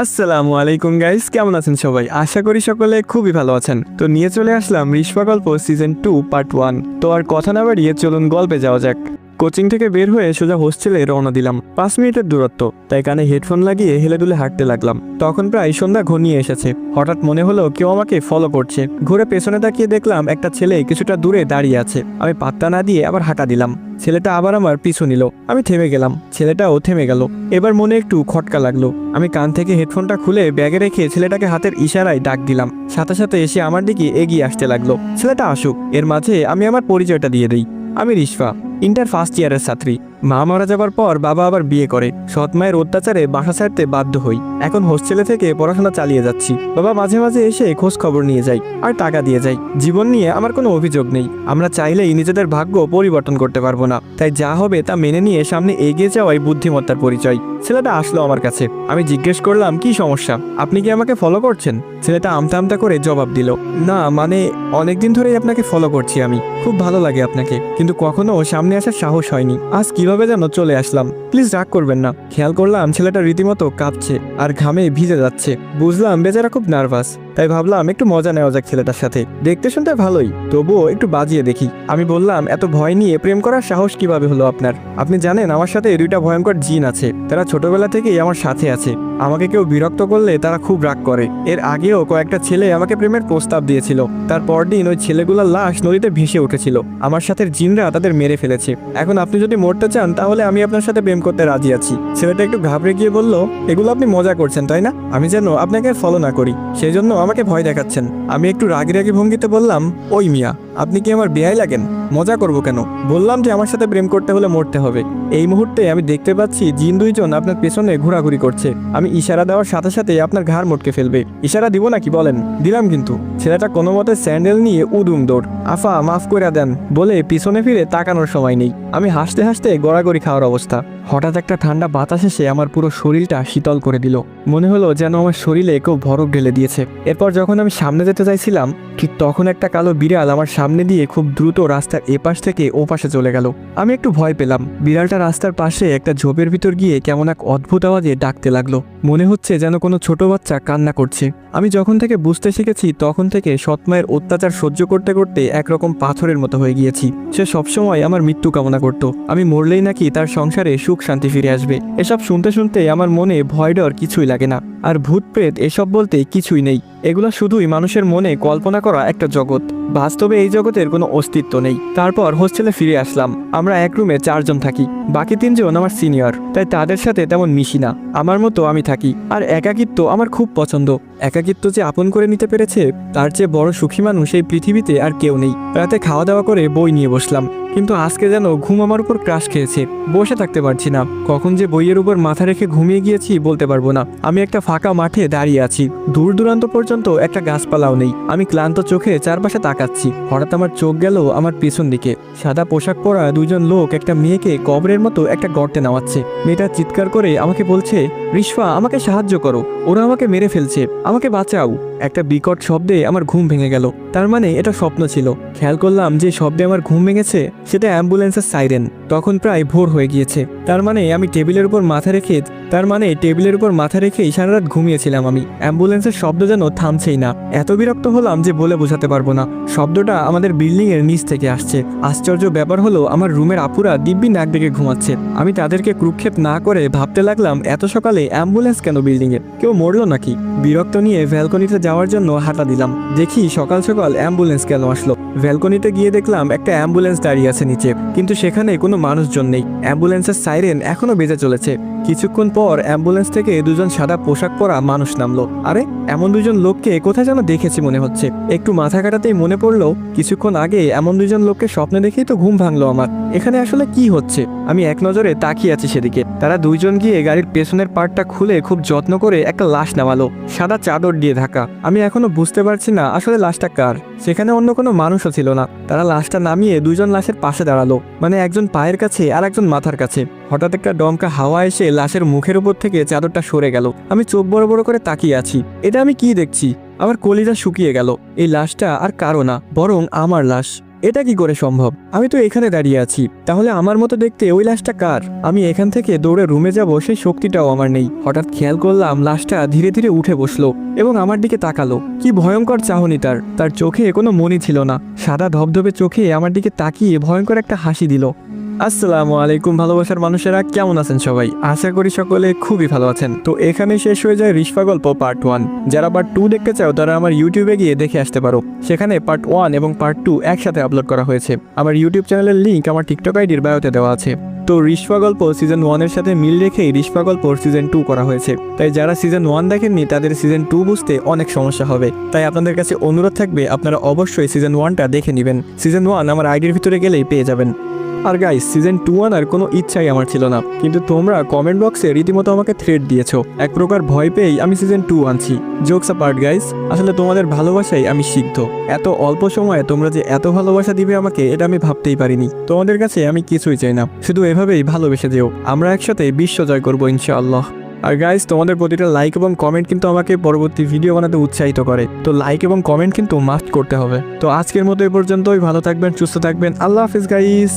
আসসালামু আলাইকুম গাইস, কেমন আছেন সবাই? আশা করি সকলে খুবই ভালো আছেন। তো নিয়ে চলে আসলাম রিশপা গল্প সিজন 2 পার্ট 1। তো আর কথা না বাড়িয়ে চলুন গল্পে যাওয়া যাক। কোচিং থেকে বের হয়ে সোজা হোস্টেলে রওনা দিলাম। 5 মিনিটের দূরত্ব, তাই কানে হেডফোন লাগিয়ে হেলেদুলে হাঁটতে লাগলাম। তখন প্রায় সন্ধ্যা ঘনিয়ে এসেছে। হঠাৎ মনে হলো কেউ আমাকে ফলো করছে। ঘুরে পেছনে তাকিয়ে দেখলাম একটা ছেলে কিছুটা দূরে দাঁড়িয়ে আছে। আমি পাত্তা না দিয়ে আবার হাঁটা দিলাম। ছেলেটা আবার আমার পিছু নিল। আমি থেমে গেলাম, ছেলেটাও থেমে গেল। এবার মনে একটু খটকা লাগলো। আমি কান থেকে হেডফোনটা খুলে ব্যাগে রেখে ছেলেটাকে হাতের ইশারায় ডাক দিলাম। সাথে সাথে এসে আমার দিকে এগিয়ে আসতে লাগলো। ছেলেটা আসুক, এর মাঝে আমি আমার পরিচয়টা দিয়ে দিই। আমি রিশপা, ইন্টার ফার্স্ট ইয়ারের ছাত্রী। মা মারা যাবার পর বাবা আবার বিয়ে করে। সৎ মায়ের অত্যাচারে বাসা ছাড়তে বাধ্য হই। এখন হোস্টেলে থেকে পড়াশোনা চালিয়ে যাচ্ছি। বাবা মাঝে মাঝে এসে খোঁজ খবর নিয়ে যায় আর টাকা দিয়ে যায়। জীবন নিয়ে আমার কোনো অভিযোগ নেই। আমরা চাইলেই নিজেদের ভাগ্য পরিবর্তন করতে পারবো না, তাই যা হবে তা মেনে নিয়ে সামনে এগিয়ে যাওয়াই বুদ্ধিমত্তার পরিচয়। ছেলেটা আসলো আমার কাছে। আমি জিজ্ঞেস করলাম, কি সমস্যা? আপনি কি আমাকে ফলো করছেন? ছেলেটা আমতা আমতা করে জবাব দিল, না মানে অনেকদিন ধরেই আপনাকে ফলো করছি আমি। খুব ভালো লাগে আপনাকে, কিন্তু কখনো সামনে আসার সাহস হয়নি। আজ কিভাবে যেন চলে আসলাম। প্লিজ রাগ করবেন না। খেয়াল করলাম ছেলেটা রীতিমতো কাঁপছে আর ঘামে ভিজে যাচ্ছে। বুঝলাম বেচারা খুব নার্ভাস, তাই ভাবলাম একটু মজা নেওয়া যাক ছেলেটার সাথে। দেখতে শুনতে ভালোই, তবুও একটু বাজিয়ে দেখি। আমি বললাম, এত ভয় নিয়ে প্রেম করার সাহস কিভাবে হলো আপনার? আপনি জানেন আমার সাথে 2টা ভয়ঙ্কর জিন আছে। তারা ছোটবেলা থেকেই আমার সাথে আছে। আমাকে কেউ বিরক্ত করলে তারা খুব রাগ করে। এর আগেও কয়েকটা ছেলে আমাকে প্রেমের প্রস্তাব দিয়েছিল। তার পরদিন ওই ছেলেগুলোর লাশ নদীতে ভেসে উঠেছিল। আমার সাথে জিনরা তাদের মেরে ফেলেছে। এখন আপনি যদি মরতে চান তাহলে আমি আপনার সাথে প্রেম করতে রাজি আছি। ছেলেটা একটু ঘাবড়ে গিয়ে বলল, এগুলো আপনি মজা করছেন তাই না? আমি যেন আপনাকে ফলো না করি সেই জন্য আমাকে ভয় দেখাচ্ছেন। আমি একটু রাগি রাগি ভঙ্গিতে বললাম, ওই মিয়া, আপনি কি আমার বেয়াই লাগেন? মজা করবো কেন? বললাম যে আমার সাথে প্রেম করতে হলে মরতে হবে। এই মুহূর্তে আমি দেখতে পাচ্ছি জিন 2জন আপনার পেছনে ঘোরাঘুরি করছে। আমি ইশারা দেওয়ার সাথে সাথে আপনার ঘাড় মটকে ফেলবে। ইশারা দিব নাকি বলেন? দিলাম কিন্তু। ছেলেটা কোনো মতে স্যান্ডেল নিয়ে উদুম দৌড়। আফা মাফ করে দেন বলে পিছনে ফিরে তাকানোর সময় নেই। আমি হাসতে হাসতে গড়াগড়ি খাওয়ার অবস্থা। হঠাৎ একটা ঠান্ডা বাতাস এসে আমার পুরো শরীরটা শীতল করে দিল। মনে হলো যেন আমার শরীরে কেউ বরফ ঢেলে দিয়েছে। এরপর যখন আমি সামনে যেতে চাইছিলাম, ঠিক তখন একটা কালো বিড়াল আমার সামনে দিয়ে খুব দ্রুত রাস্তার এপাশ থেকে ওপাশে চলে গেল। আমি একটু ভয় পেলাম। বিড়ালটা রাস্তার পাশে একটা ঝোপের ভিতর গিয়ে কেমন এক অদ্ভুত আওয়াজে ডাকতে লাগলো। মনে হচ্ছে যেন কোনো ছোট বাচ্চা কান্না করছে। আমি যখন থেকে বুঝতে শিখেছি তখন থেকে সৎমায়ের অত্যাচার সহ্য করতে করতে একরকম পাথরের মতো হয়ে গিয়েছি। সে সবসময় আমার মৃত্যু কামনা করত। আমি মরলেই নাকি তার সংসারে সুখ শান্তি ফিরে আসবে। এসব শুনতে শুনতে আমার মনে ভয় ডর কিছুই লাগে না। আর ভূত প্রেত এসব বলতে কিছুই নেই। এগুলো শুধুই মানুষের মনে কল্পনা করা একটা জগৎ। বাস্তবে এই জগতের কোনো অস্তিত্ব নেই। তারপর হোস্টেলে ফিরে আসলাম। আমরা এক রুমে 4 জন থাকি। বাকি 3 জন আমার সিনিয়র, তাই তাদের সাথে তেমন মিশি না। আমার মতো আমি থাকি। আর একাকিত্ব আমার খুব পছন্দ। একাকিত্ব যে আপন করে নিতে পেরেছে তার চেয়ে বড় সুখী মানুষ এই পৃথিবীতে আর কেউ নেই। রাতে খাওয়া দাওয়া করে বই নিয়ে বসলাম, কিন্তু আজকে যেন ঘুম আমার উপর ক্রাশ খেয়েছে। বসে থাকতে পারছি না। কখন যে বইয়ের উপর মাথা রেখে ঘুমিয়ে গিয়েছি বলতে পারবো না। আমি একটা ফাঁকা মাঠে দাঁড়িয়ে আছি। দূর দূরান্ত পর্যন্ত একটা গাছপালাও নেই। আমি ক্লান্ত চোখে চারপাশে তাকাচ্ছি। হঠাৎ আমার চোখ গেল আমার পেছন দিকে। সাদা পোশাক পরা 2 জন লোক একটা মেয়েকে কবরের মতো একটা গর্তে নামাচ্ছে। মেয়েটা চিৎকার করে আমাকে বলছে, রিশপা আমাকে সাহায্য করো, ওরা আমাকে মেরে ফেলছে, আমাকে বাঁচাও। একটা বিকট শব্দে আমার ঘুম ভেঙে গেল। তার মানে এটা স্বপ্ন ছিল। খেয়াল করলাম যে শব্দে আমার ঘুম ভেঙেছে সেটা অ্যাম্বুলেন্সের সাইরেন। তখন প্রায় ভোর হয়ে গিয়েছে। তার মানে টেবিলের উপর মাথা রেখেই সারা রাত ঘুমিয়েছিলাম আমি। অ্যাম্বুলেন্সের শব্দ যেন থামছেই না। এত বিরক্ত হলাম যে বলে বোঝাতে পারবো না। শব্দটা আমাদের বিল্ডিং এর নিচ থেকে আসছে। আশ্চর্য ব্যাপার হলো আমার রুমের আপুরা দিব্যি নাক ডেকে ঘুমাচ্ছে। আমি তাদেরকে ক্রুক্ষেপ না করে ভাবতে লাগলাম, এত সকালে অ্যাম্বুলেন্স কেন বিল্ডিং এ? কেউ মরলো নাকি? বিরক্ত নিয়ে ব্যালকনিতে যাওয়ার জন্য হাঁটা দিলাম। দেখি সকাল সকাল অ্যাম্বুলেন্স কেন আসলো। ব্যালকনিতে গিয়ে দেখলাম একটা অ্যাম্বুলেন্স দাঁড়িয়ে আছে নিচে, কিন্তু সেখানে কোনো মানুষজন নেই। অ্যাম্বুলেন্সের সাইরেন এখনো বেজে চলেছে। কিছুক্ষণ পর অ্যাম্বুলেন্স থেকে 2 জন সাদা পোশাক পরা মানুষ নামলো। আরে এমন 2 জন লোককে কোথায় যেন দেখেছি মনে হচ্ছে। একটু মাথা কাটাতেই মনে পড়লো কিছুক্ষণ আগে এমন 2 জন লোককে স্বপ্নে দেখেই তো ঘুম ভাঙলো আমার। এখানে আসলে কি হচ্ছে? আমি এক নজরে তাকিয়ে আছি সেদিকে। তারা 2 জন গিয়ে গাড়ির পেছনের পার্টটা খুলে খুব যত্ন করে একটা লাশ নামালো, সাদা চাদর দিয়ে ঢাকা। আমি এখনো বুঝতে পারছি না আসলে লাশটা কার। সেখানে অন্য কোনো মানুষও ছিল না। তারা লাশটা নামিয়ে 2 জন লাশের পাশে দাঁড়ালো, মানে একজন পায়ের কাছে আর একজন মাথার কাছে। হঠাৎ একটা দমকা হাওয়া এসে লাশের মুখের উপর থেকে চাদরটা সরে গেল। আমি চোখ বড় বড় করে তাকিয়ে আছি। এটা আমি কি দেখছি? আমার কলিজা শুকিয়ে গেল। এই লাশটা আর কারো না, বরং আমার লাশ। এটা কি করে সম্ভব? আমি তো এখানে দাঁড়িয়ে আছি, তাহলে আমার মতো দেখতে ওই লাশটা কার? আমি এখান থেকে দৌড়ে রুমে যাব সেই শক্তিটাও আমার নেই। হঠাৎ খেয়াল করলাম লাশটা ধীরে ধীরে উঠে বসলো এবং আমার দিকে তাকালো। কি ভয়ঙ্কর চাহনি তার চোখে কোনো মনি ছিল না। সাদা ধবধবে চোখে আমার দিকে তাকিয়ে ভয়ঙ্কর একটা হাসি দিল। আসসালামু আলাইকুম ভালোবাসার মানুষেরা, কেমন আছেন সবাই? আশা করি সকলে খুবই ভালো আছেন। তো এখানে শেষ হয়ে যায় রিশপা গল্প পার্ট 1। যারা পার্ট 2 দেখতে চাও তারা আমার ইউটিউবে গিয়ে দেখে আসতে পারো। সেখানে পার্ট 1 এবং পার্ট 2 একসাথে আপলোড করা হয়েছে। আমার ইউটিউব চ্যানেলের লিংক আমার টিকটক আইডির বায়োতে দেওয়া আছে। তো রিশপা গল্প সিজন 1 এর সাথে মিল রেখেই রিশপা গল্প সিজন 2 করা হয়েছে। তাই যারা সিজন 1 দেখেননি তাদের সিজন 2 বুঝতে অনেক সমস্যা হবে। তাই আপনাদের কাছে অনুরোধ থাকবে আপনারা অবশ্যই সিজন 1টা দেখে নেবেন। সিজন 1 আমার আইডির ভিতরে গেলেই পেয়ে যাবেন। আর গাইস, সিজন 2 আনার কোনো ইচ্ছাই আমার ছিল না, কিন্তু তোমরা কমেন্ট বক্সে রীতিমতো আমাকে থ্রেড দিয়েছো। এক প্রকার ভয় পেয়েই আমি সিজন 2 আনছি। জোকস অ্যাপার্ট গাইস, আসলে তোমাদের ভালোবাসাই আমি শিখতো। এত অল্প সময়ে তোমরা যে এত ভালোবাসা দিবে আমাকে, এটা আমি ভাবতেই পারিনি। তোমাদের কাছে আমি কিছুই চাই না, শুধু এভাবেই ভালোবেসে যেও। আমরা একসাথে বিশ্ব জয় করবো ইনশাআল্লাহ। আর গাইস, তোমাদের প্রতিটা লাইক এবং কমেন্ট কিন্তু আমাকে পরবর্তী ভিডিও বানাতে উৎসাহিত করে। তো লাইক এবং কমেন্ট কিন্তু মাস্ট করতে হবে। তো আজকের মতো এ পর্যন্তই। ভালো থাকবেন, সুস্থ থাকবেন। আল্লাহ হাফিজ গাইস।